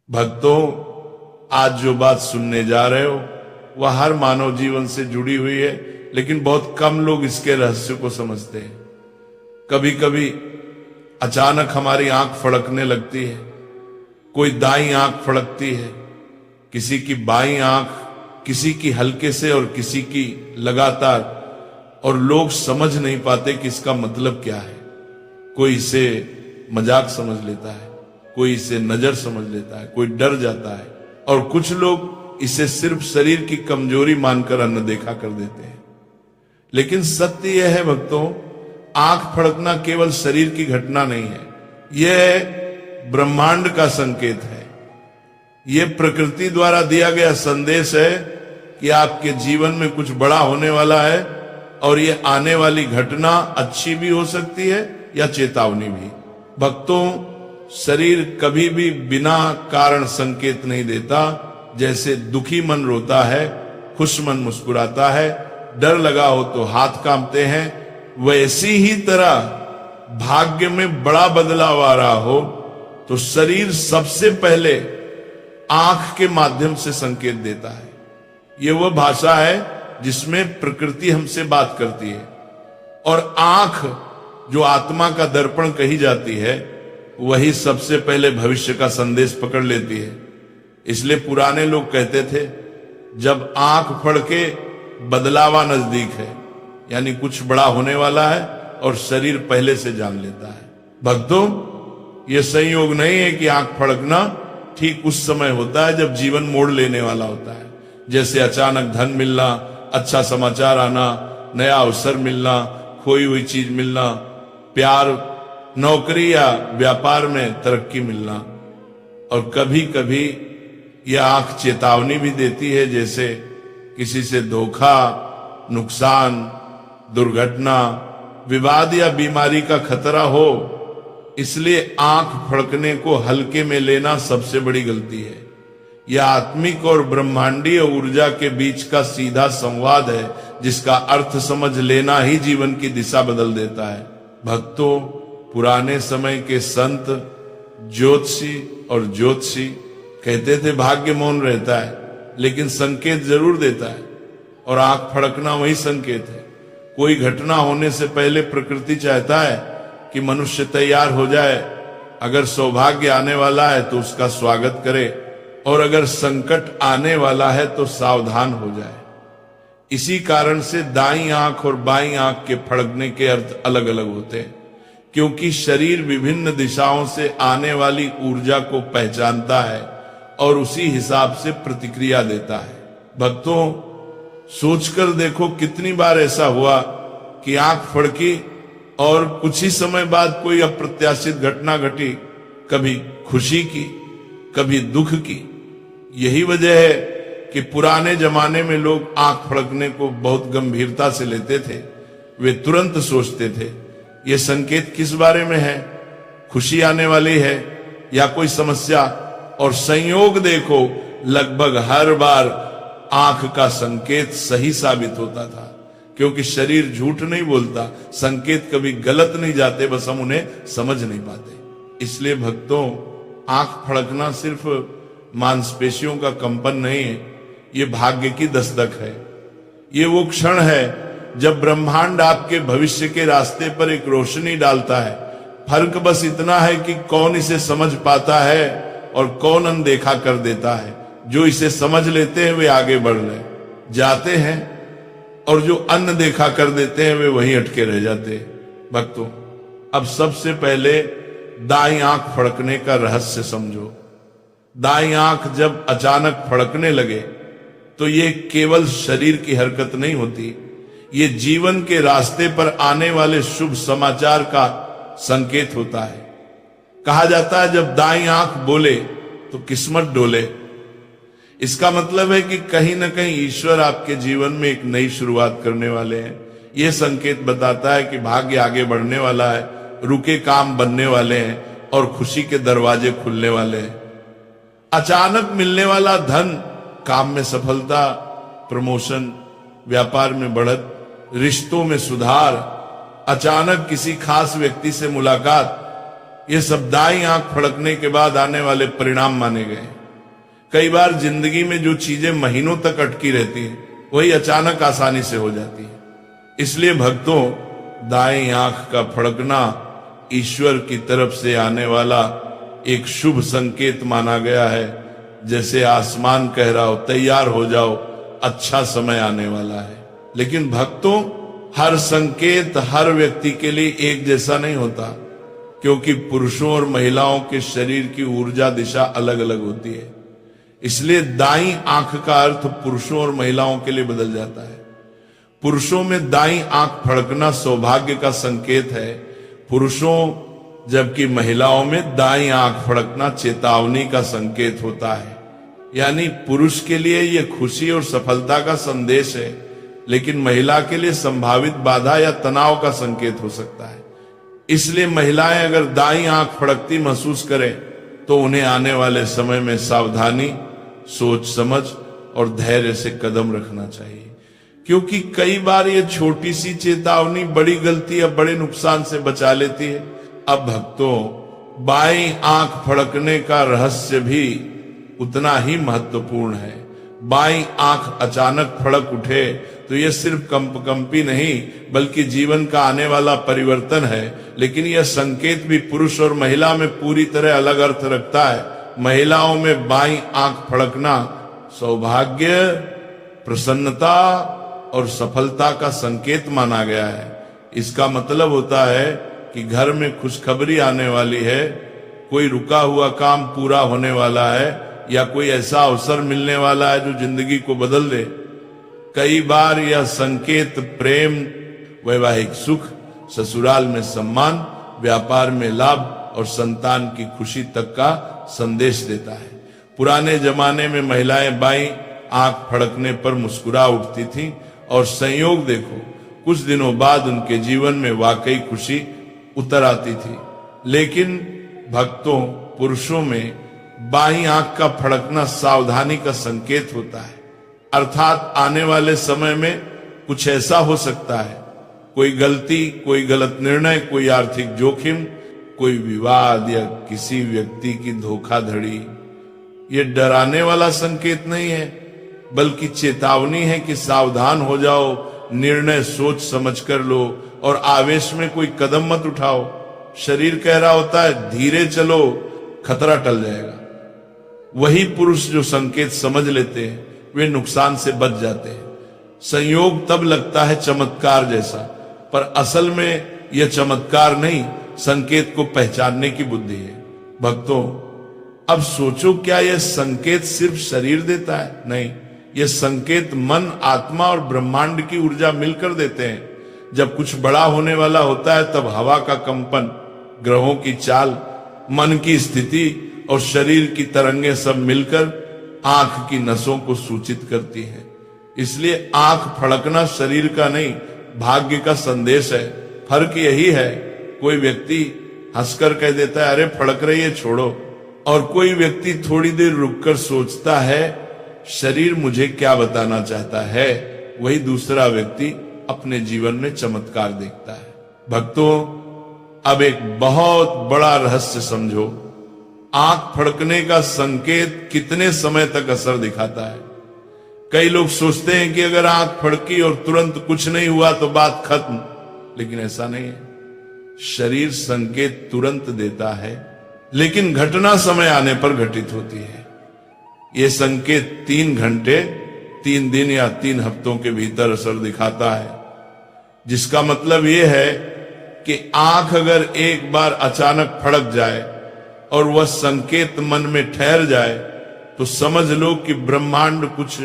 भक्तों, आज जो बात सुनने जा रहे हो वह हर मानव जीवन से जुड़ी हुई है, लेकिन बहुत कम लोग इसके रहस्य को समझते हैं। कभी कभी अचानक हमारी आंख फड़कने लगती है, कोई दाईं आंख फड़कती है, किसी की बाईं आंख, किसी की हल्के से और किसी की लगातार, और लोग समझ नहीं पाते कि इसका मतलब क्या है। कोई इसे मजाक समझ लेता है, कोई इसे नजर समझ लेता है, कोई डर जाता है, और कुछ लोग इसे सिर्फ शरीर की कमजोरी मानकर अनदेखा कर देते हैं। लेकिन सत्य यह है भक्तों, आंख फड़कना केवल शरीर की घटना नहीं है, यह ब्रह्मांड का संकेत है। यह प्रकृति द्वारा दिया गया संदेश है कि आपके जीवन में कुछ बड़ा होने वाला है, और यह आने वाली घटना अच्छी भी हो सकती है या चेतावनी भी। भक्तों, शरीर कभी भी बिना कारण संकेत नहीं देता। जैसे दुखी मन रोता है, खुश मन मुस्कुराता है, डर लगा हो तो हाथ कांपते हैं, वैसी ही तरह भाग्य में बड़ा बदलाव आ रहा हो तो शरीर सबसे पहले आंख के माध्यम से संकेत देता है। यह वह भाषा है जिसमें प्रकृति हमसे बात करती है, और आंख जो आत्मा का दर्पण कही जाती है, वही सबसे पहले भविष्य का संदेश पकड़ लेती है। इसलिए पुराने लोग कहते थे, जब आंख फड़के बदलावा नजदीक है, यानी कुछ बड़ा होने वाला है, और शरीर पहले से जान लेता है। भक्तों, यह संयोग नहीं है कि आंख फड़कना ठीक उस समय होता है जब जीवन मोड़ लेने वाला होता है। जैसे अचानक धन मिलना, अच्छा समाचार आना, नया अवसर मिलना, खोई हुई चीज मिलना, प्यार, नौकरी या व्यापार में तरक्की मिलना। और कभी कभी यह आंख चेतावनी भी देती है, जैसे किसी से धोखा, नुकसान, दुर्घटना, विवाद या बीमारी का खतरा हो। इसलिए आंख फड़कने को हल्के में लेना सबसे बड़ी गलती है। यह आत्मिक और ब्रह्मांडीय ऊर्जा के बीच का सीधा संवाद है, जिसका अर्थ समझ लेना ही जीवन की दिशा बदल देता है। भक्तों, पुराने समय के संत, ज्योतिषी और ज्योतिषी कहते थे भाग्य मौन रहता है, लेकिन संकेत जरूर देता है, और आंख फड़कना वही संकेत है। कोई घटना होने से पहले प्रकृति चाहता है कि मनुष्य तैयार हो जाए। अगर सौभाग्य आने वाला है तो उसका स्वागत करे, और अगर संकट आने वाला है तो सावधान हो जाए। इसी कारण से दाईं आंख और बाईं आंख के फड़कने के अर्थ अलग अलग होते हैं, क्योंकि शरीर विभिन्न दिशाओं से आने वाली ऊर्जा को पहचानता है और उसी हिसाब से प्रतिक्रिया देता है। भक्तों, सोचकर देखो कितनी बार ऐसा हुआ कि आंख फड़की और कुछ ही समय बाद कोई अप्रत्याशित घटना घटी, कभी खुशी की, कभी दुख की। यही वजह है कि पुराने जमाने में लोग आंख फड़कने को बहुत गंभीरता से लेते थे। वे तुरंत सोचते थे, ये संकेत किस बारे में है, खुशी आने वाली है या कोई समस्या। और संयोग देखो, लगभग हर बार आंख का संकेत सही साबित होता था, क्योंकि शरीर झूठ नहीं बोलता, संकेत कभी गलत नहीं जाते, बस हम उन्हें समझ नहीं पाते। इसलिए भक्तों, आंख फड़कना सिर्फ मांसपेशियों का कंपन नहीं है, ये भाग्य की दस्तक है। ये वो क्षण है जब ब्रह्मांड आपके भविष्य के रास्ते पर एक रोशनी डालता है। फर्क बस इतना है कि कौन इसे समझ पाता है और कौन अनदेखा कर देता है। जो इसे समझ लेते हैं वे आगे बढ़ रहे जाते हैं, और जो अनदेखा कर देते हैं वे वहीं अटके रह जाते हैं। भक्तों, अब सबसे पहले दाईं आंख फड़कने का रहस्य समझो। दाईं आंख जब अचानक फड़कने लगे तो ये केवल शरीर की हरकत नहीं होती, ये जीवन के रास्ते पर आने वाले शुभ समाचार का संकेत होता है। कहा जाता है, जब दाईं आंख बोले तो किस्मत डोले। इसका मतलब है कि कहीं ना कहीं ईश्वर आपके जीवन में एक नई शुरुआत करने वाले हैं। यह संकेत बताता है कि भाग्य आगे बढ़ने वाला है, रुके काम बनने वाले हैं, और खुशी के दरवाजे खुलने वाले हैं। अचानक मिलने वाला धन, काम में सफलता, प्रमोशन, व्यापार में बढ़त, रिश्तों में सुधार, अचानक किसी खास व्यक्ति से मुलाकात, ये सब दाईं आंख फड़कने के बाद आने वाले परिणाम माने गए। कई बार जिंदगी में जो चीजें महीनों तक अटकी रहती हैं वही अचानक आसानी से हो जाती है। इसलिए भक्तों, दाईं आंख का फड़कना ईश्वर की तरफ से आने वाला एक शुभ संकेत माना गया है। जैसे आसमान कह रहा हो तैयार हो जाओ, अच्छा समय आने वाला है। लेकिन भक्तों, हर संकेत हर व्यक्ति के लिए एक जैसा नहीं होता, क्योंकि पुरुषों और महिलाओं के शरीर की ऊर्जा दिशा अलग अलग होती है। इसलिए दाईं आंख का अर्थ पुरुषों और महिलाओं के लिए बदल जाता है। पुरुषों में दाईं आंख फड़कना सौभाग्य का संकेत है, पुरुषों जबकि महिलाओं में दाईं आंख फड़कना चेतावनी का संकेत होता है। यानी पुरुष के लिए यह खुशी और सफलता का संदेश है, लेकिन महिला के लिए संभावित बाधा या तनाव का संकेत हो सकता है। इसलिए महिलाएं अगर दाईं आंख फड़कती महसूस करें तो उन्हें आने वाले समय में सावधानी, सोच समझ और धैर्य से कदम रखना चाहिए, क्योंकि कई बार ये छोटी सी चेतावनी बड़ी गलती या बड़े नुकसान से बचा लेती है। अब भक्तों, बाईं आंख फड़कने का रहस्य भी उतना ही महत्वपूर्ण है। बाईं आंख अचानक फड़क उठे तो यह सिर्फ कंपकंपी नहीं बल्कि जीवन का आने वाला परिवर्तन है। लेकिन यह संकेत भी पुरुष और महिला में पूरी तरह अलग अर्थ रखता है। महिलाओं में बाईं आंख फड़कना सौभाग्य, प्रसन्नता और सफलता का संकेत माना गया है। इसका मतलब होता है कि घर में खुशखबरी आने वाली है, कोई रुका हुआ काम पूरा होने वाला है या कोई ऐसा अवसर मिलने वाला है जो जिंदगी को बदल दे। कई बार यह संकेत प्रेम, वैवाहिक सुख, ससुराल में सम्मान, व्यापार में लाभ और संतान की खुशी तक का संदेश देता है। पुराने जमाने में महिलाएं बाईं आंख फड़कने पर मुस्कुरा उठती थीं और संयोग देखो, कुछ दिनों बाद उनके जीवन में वाकई खुशी उतर आती थी। लेकिन भक्तों, पुरुषों में बाईं आंख का फड़कना सावधानी का संकेत होता है, अर्थात आने वाले समय में कुछ ऐसा हो सकता है, कोई गलती, कोई गलत निर्णय, कोई आर्थिक जोखिम, कोई विवाद या किसी व्यक्ति की धोखाधड़ी। ये डराने वाला संकेत नहीं है बल्कि चेतावनी है कि सावधान हो जाओ, निर्णय सोच समझ कर लो और आवेश में कोई कदम मत उठाओ। शरीर कह रहा होता है धीरे चलो, खतरा टल जाएगा। वही पुरुष जो संकेत समझ लेते हैं वे नुकसान से बच जाते हैं। संयोग तब लगता है चमत्कार जैसा, पर असल में यह चमत्कार नहीं, संकेत को पहचानने की बुद्धि है। भक्तों, अब सोचो, क्या यह संकेत सिर्फ शरीर देता है? नहीं, यह संकेत मन, आत्मा और ब्रह्मांड की ऊर्जा मिलकर देते हैं। जब कुछ बड़ा होने वाला होता है तब हवा का कंपन, ग्रहों की चाल, मन की स्थिति और शरीर की तरंगें सब मिलकर आंख की नसों को सूचित करती हैं। इसलिए आंख फड़कना शरीर का नहीं, भाग्य का संदेश है। फर्क यही है, कोई व्यक्ति हंसकर कह देता है अरे फड़क रही है छोड़ो, और कोई व्यक्ति थोड़ी देर रुककर सोचता है शरीर मुझे क्या बताना चाहता है। वही दूसरा व्यक्ति अपने जीवन में चमत्कार देखता है। भक्तों, अब एक बहुत बड़ा रहस्य समझो, आंख फड़कने का संकेत कितने समय तक असर दिखाता है। कई लोग सोचते हैं कि अगर आंख फड़की और तुरंत कुछ नहीं हुआ तो बात खत्म, लेकिन ऐसा नहीं है। शरीर संकेत तुरंत देता है, लेकिन घटना समय आने पर घटित होती है। यह संकेत 3 घंटे, 3 दिन या 3 हफ्तों के भीतर असर दिखाता है, जिसका मतलब यह है कि आंख अगर एक बार अचानक फड़क जाए और वह संकेत मन में ठहर जाए तो समझ लो कि ब्रह्मांड कुछ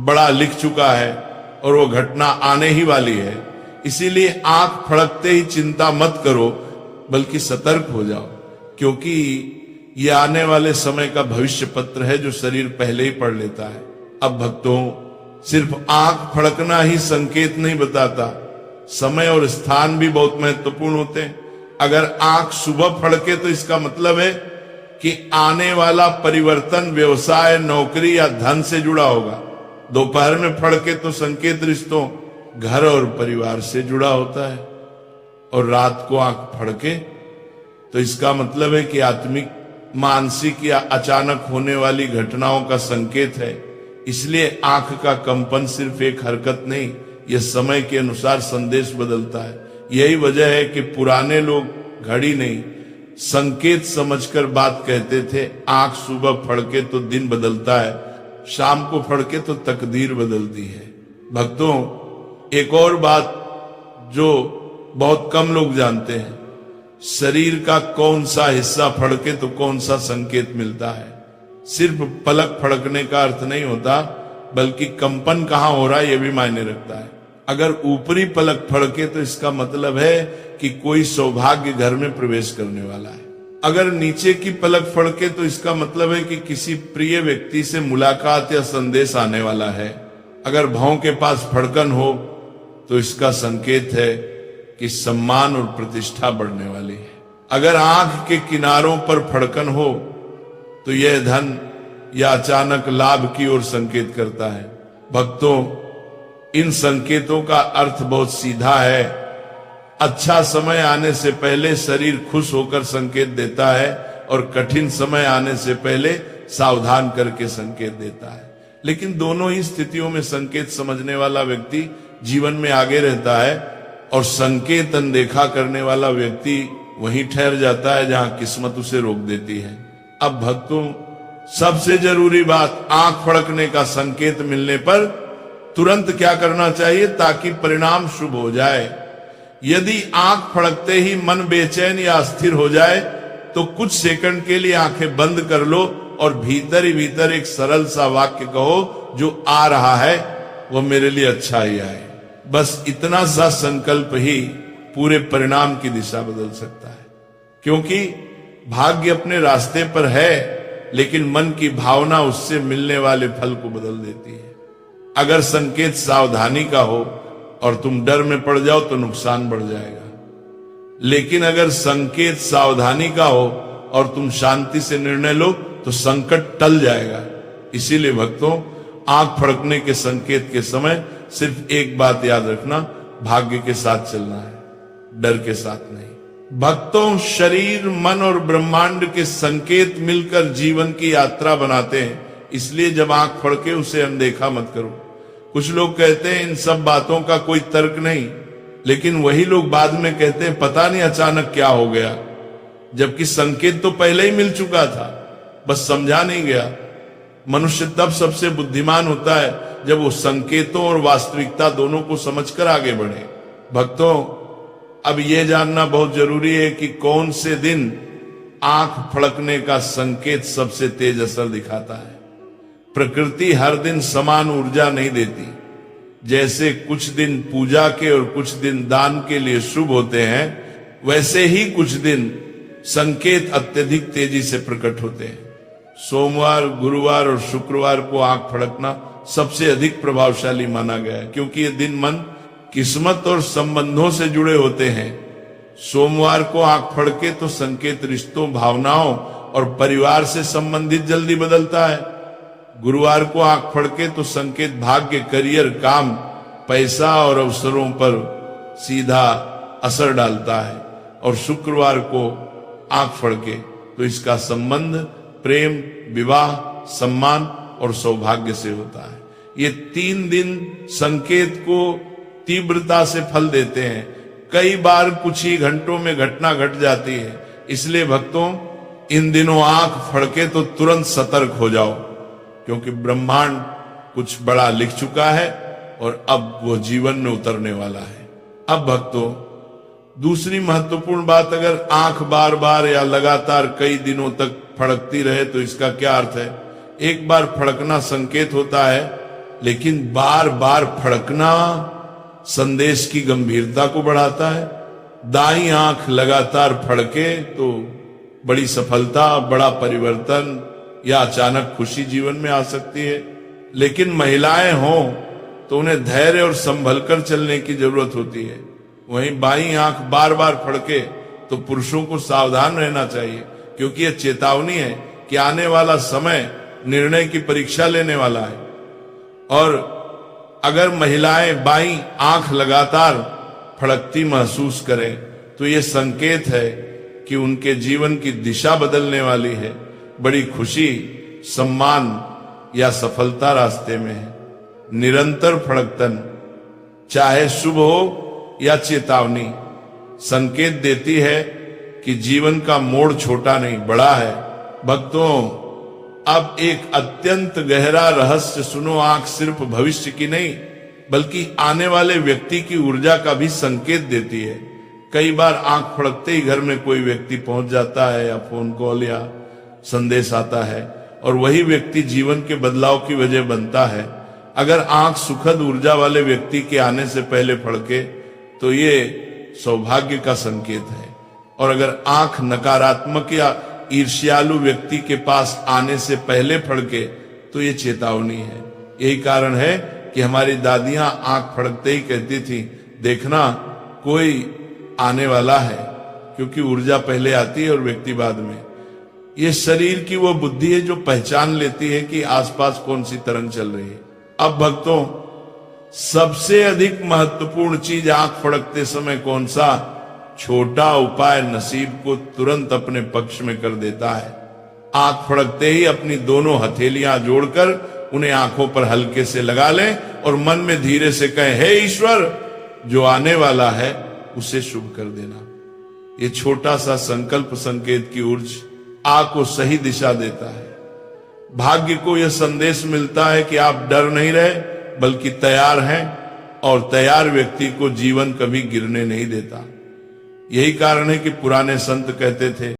बड़ा लिख चुका है और वो घटना आने ही वाली है। इसीलिए आंख फड़कते ही चिंता मत करो, बल्कि सतर्क हो जाओ, क्योंकि ये आने वाले समय का भविष्य पत्र है जो शरीर पहले ही पढ़ लेता है। अब भक्तों, सिर्फ आंख फड़कना ही संकेत नहीं बताता, समय और स्थान भी बहुत महत्वपूर्ण होते हैं। अगर आंख सुबह फड़के तो इसका मतलब है कि आने वाला परिवर्तन व्यवसाय, नौकरी या धन से जुड़ा होगा। दोपहर में फड़के तो संकेत रिश्तों, घर और परिवार से जुड़ा होता है। और रात को आंख फड़के तो इसका मतलब है कि आत्मिक, मानसिक या अचानक होने वाली घटनाओं का संकेत है। इसलिए आंख का कंपन सिर्फ एक हरकत नहीं, यह समय के अनुसार संदेश बदलता है। यही वजह है कि पुराने लोग घड़ी नहीं, संकेत समझकर बात कहते थे। आंख सुबह फड़के तो दिन बदलता है, शाम को फड़के तो तकदीर बदलती है। भक्तों, एक और बात जो बहुत कम लोग जानते हैं, शरीर का कौन सा हिस्सा फड़के तो कौन सा संकेत मिलता है। सिर्फ पलक फड़कने का अर्थ नहीं होता, बल्कि कंपन कहां हो रहा है यह भी मायने रखता है। अगर ऊपरी पलक फड़के तो इसका मतलब है कि कोई सौभाग्य घर में प्रवेश करने वाला है। अगर नीचे की पलक फड़के तो इसका मतलब है कि किसी प्रिय व्यक्ति से मुलाकात या संदेश आने वाला है। अगर भौं के पास फड़कन हो तो इसका संकेत है कि सम्मान और प्रतिष्ठा बढ़ने वाली है। अगर आंख के किनारों पर फड़कन हो तो यह धन या अचानक लाभ की ओर संकेत करता है। भक्तों, इन संकेतों का अर्थ बहुत सीधा है। अच्छा समय आने से पहले शरीर खुश होकर संकेत देता है और कठिन समय आने से पहले सावधान करके संकेत देता है। लेकिन दोनों ही स्थितियों में संकेत समझने वाला व्यक्ति जीवन में आगे रहता है और संकेत अनदेखा करने वाला व्यक्ति वहीं ठहर जाता है जहां किस्मत उसे रोक देती है। अब भक्तों, सबसे जरूरी बात, आंख फड़कने का संकेत मिलने पर तुरंत क्या करना चाहिए ताकि परिणाम शुभ हो जाए। यदि आंख फड़कते ही मन बेचैन या अस्थिर हो जाए तो कुछ सेकंड के लिए आंखें बंद कर लो और भीतर ही भीतर एक सरल सा वाक्य कहो, जो आ रहा है वो मेरे लिए अच्छा ही आए। बस इतना सा संकल्प ही पूरे परिणाम की दिशा बदल सकता है। क्योंकि भाग्य अपने रास्ते पर है, लेकिन मन की भावना उससे मिलने वाले फल को बदल देती है। अगर संकेत सावधानी का हो और तुम डर में पड़ जाओ तो नुकसान बढ़ जाएगा, लेकिन अगर संकेत सावधानी का हो और तुम शांति से निर्णय लो तो संकट टल जाएगा। इसीलिए भक्तों, आंख फड़कने के संकेत के समय सिर्फ एक बात याद रखना, भाग्य के साथ चलना है, डर के साथ नहीं। भक्तों, शरीर, मन और ब्रह्मांड के संकेत मिलकर जीवन की यात्रा बनाते हैं। इसलिए जब आंख फड़के उसे अनदेखा मत करो। कुछ लोग कहते हैं इन सब बातों का कोई तर्क नहीं, लेकिन वही लोग बाद में कहते हैं पता नहीं अचानक क्या हो गया, जबकि संकेत तो पहले ही मिल चुका था, बस समझा नहीं गया। मनुष्य तब सबसे बुद्धिमान होता है जब वो संकेतों और वास्तविकता दोनों को समझकर आगे बढ़े। भक्तों, अब यह जानना बहुत जरूरी है कि कौन से दिन आंख फड़कने का संकेत सबसे तेज असर दिखाता है। प्रकृति हर दिन समान ऊर्जा नहीं देती। जैसे कुछ दिन पूजा के और कुछ दिन दान के लिए शुभ होते हैं, वैसे ही कुछ दिन संकेत अत्यधिक तेजी से प्रकट होते हैं। सोमवार, गुरुवार और शुक्रवार को आंख फड़कना सबसे अधिक प्रभावशाली माना गया है, क्योंकि ये दिन मन, किस्मत और संबंधों से जुड़े होते हैं। सोमवार को आंख फड़के तो संकेत रिश्तों, भावनाओं और परिवार से संबंधित जल्दी बदलता है। गुरुवार को आंख फड़के तो संकेत भाग्य, करियर, काम, पैसा और अवसरों पर सीधा असर डालता है। और शुक्रवार को आंख फड़के तो इसका संबंध प्रेम, विवाह, सम्मान और सौभाग्य से होता है। ये 3 दिन संकेत को तीव्रता से फल देते हैं। कई बार कुछ ही घंटों में घटना घट जाती है। इसलिए भक्तों, इन दिनों आंख फड़के तो तुरंत सतर्क हो जाओ, क्योंकि ब्रह्मांड कुछ बड़ा लिख चुका है और अब वो जीवन में उतरने वाला है। अब भक्तों, दूसरी महत्वपूर्ण बात, अगर आंख बार बार या लगातार कई दिनों तक फड़कती रहे तो इसका क्या अर्थ है। एक बार फड़कना संकेत होता है, लेकिन बार बार फड़कना संदेश की गंभीरता को बढ़ाता है। दाईं आंख लगातार फड़के तो बड़ी सफलता, बड़ा परिवर्तन या अचानक खुशी जीवन में आ सकती है। लेकिन महिलाएं हों तो उन्हें धैर्य और संभल कर चलने की जरूरत होती है। वहीं बाईं आंख बार बार फड़के तो पुरुषों को सावधान रहना चाहिए, क्योंकि यह चेतावनी है कि आने वाला समय निर्णय की परीक्षा लेने वाला है। और अगर महिलाएं बाईं आंख लगातार फड़कती महसूस करें तो यह संकेत है कि उनके जीवन की दिशा बदलने वाली है। बड़ी खुशी, सम्मान या सफलता रास्ते में है। निरंतर फड़कतन, चाहे शुभ हो या चेतावनी, संकेत देती है कि जीवन का मोड़ छोटा नहीं बड़ा है। भक्तों, अब एक अत्यंत गहरा रहस्य सुनो। आंख सिर्फ भविष्य की नहीं बल्कि आने वाले व्यक्ति की ऊर्जा का भी संकेत देती है। कई बार आंख फड़कते ही घर में कोई व्यक्ति पहुंच जाता है या फोन कॉल या संदेश आता है और वही व्यक्ति जीवन के बदलाव की वजह बनता है। अगर आंख सुखद ऊर्जा वाले व्यक्ति के आने से पहले फड़के तो ये सौभाग्य का संकेत है, और अगर आंख नकारात्मक या ईर्ष्यालु व्यक्ति के पास आने से पहले फड़के तो ये चेतावनी है। यही कारण है कि हमारी दादियां आंख फड़कते ही कहती थी, देखना कोई आने वाला है, क्योंकि ऊर्जा पहले आती है और व्यक्ति बाद में। ये शरीर की वो बुद्धि है जो पहचान लेती है कि आसपास कौन सी तरंग चल रही है। अब भक्तों, सबसे अधिक महत्वपूर्ण चीज आंख फड़कते समय कौन सा? छोटा उपाय नसीब को तुरंत अपने पक्ष में कर देता है। आंख फड़कते ही अपनी दोनों हथेलियां जोड़कर उन्हें आंखों पर हल्के से लगा लें और मन में धीरे से कहें, हे ईश्वर, जो आने वाला है उसे शुभ कर देना। ये छोटा सा संकल्प संकेत की ऊर्जा आंख को सही दिशा देता है। भाग्य को यह संदेश मिलता है कि आप डर नहीं रहे बल्कि तैयार हैं, और तैयार व्यक्ति को जीवन कभी गिरने नहीं देता। यही कारण है कि पुराने संत कहते थे,